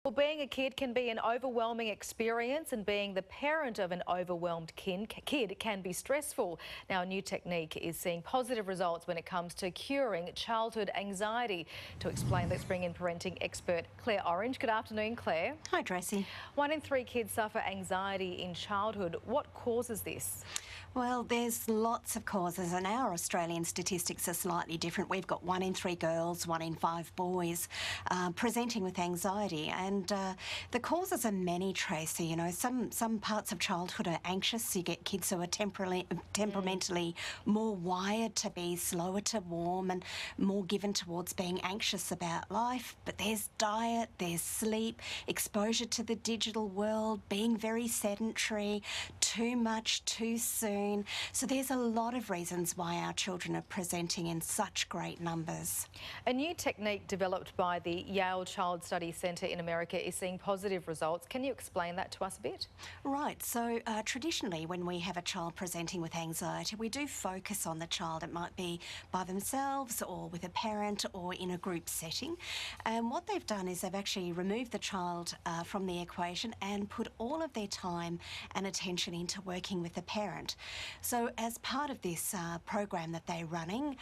Well, being a kid can be an overwhelming experience, and being the parent of an overwhelmed kid can be stressful. Now, a new technique is seeing positive results when it comes to curing childhood anxiety. To explain, let's bring in parenting expert Claire Orange. Good afternoon, Claire. Hi, Tracy. 1 in 3 kids suffer anxiety in childhood. What causes this? Well, there's lots of causes, and our Australian statistics are slightly different. We've got 1 in 3 girls, 1 in 5 boys presenting with anxiety, and the causes are many, Tracy. You know, some parts of childhood are anxious. You get kids who are temperamentally more wired to be slower to warm and more given towards being anxious about life. But there's diet, there's sleep, exposure to the digital world, being very sedentary, too much, too soon. So there's a lot of reasons why our children are presenting in such great numbers. A new technique developed by the Yale Child Study Centre in America is seeing positive results. Can you explain that to us a bit? Right. So traditionally, when we have a child presenting with anxiety, we do focus on the child. It might be by themselves or with a parent or in a group setting. And what they've done is they've actually removed the child from the equation and put all of their time and attention into working with the parent. So as part of this program that they're running,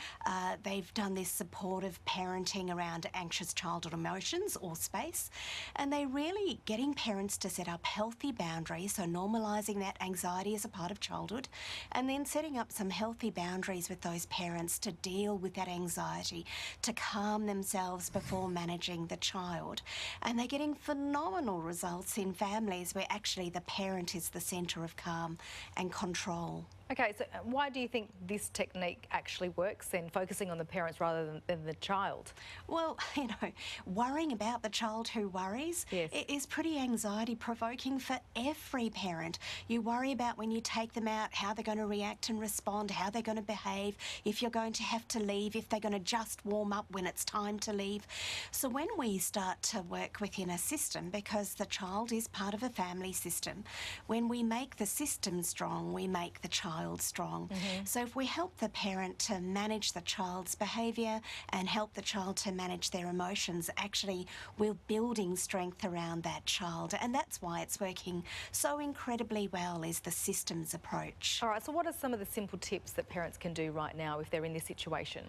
they've done this supportive parenting around anxious childhood emotions or space, and they're really getting parents to set up healthy boundaries, so normalising that anxiety as a part of childhood, and then setting up some healthy boundaries with those parents to deal with that anxiety, to calm themselves before managing the child. And they're getting phenomenal results in families where actually the parent is the centre of calm and control. Okay, so why do you think this technique actually works then, focusing on the parents rather than the child? Well, you know, worrying about the child who worries is pretty anxiety provoking for every parent. You worry about when you take them out, how they're going to react and respond, how they're going to behave, if you're going to have to leave, if they're going to just warm up when it's time to leave. So when we start to work within a system, because the child is part of a family system, when we make the system strong, we make the child strong. So if we help the parent to manage the child's behaviour and help the child to manage their emotions, actually we're building strength around that child, and that's why it's working so incredibly well, is the systems approach. All right, so what are some of the simple tips that parents can do right now if they're in this situation?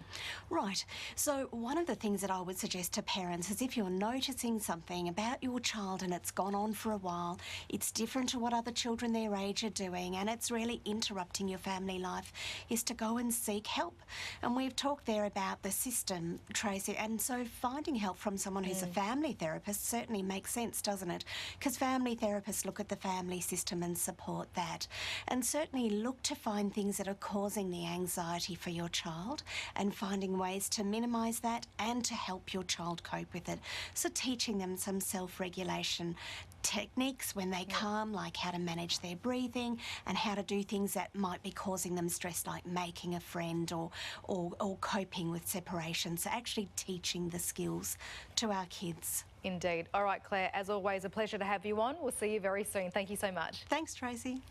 Right, so one of the things that I would suggest to parents is if you're noticing something about your child and it's gone on for a while, it's different to what other children their age are doing, and it's really interrupting your family life, is to go and seek help. And we've talked there about the system, Tracy, and so finding help from someone who's a family therapist certainly makes sense, doesn't it? Because family therapists look at the family system and support that, and certainly look to find things that are causing the anxiety for your child and finding ways to minimise that and to help your child cope with it. So teaching them some self-regulation techniques when they calm, like how to manage their breathing and how to do things that might be causing them stress, like making a friend or coping with separation. So actually teaching the skills to our kids. Indeed. All right, Claire, as always, a pleasure to have you on. We'll see you very soon. Thank you so much. Thanks, Tracy.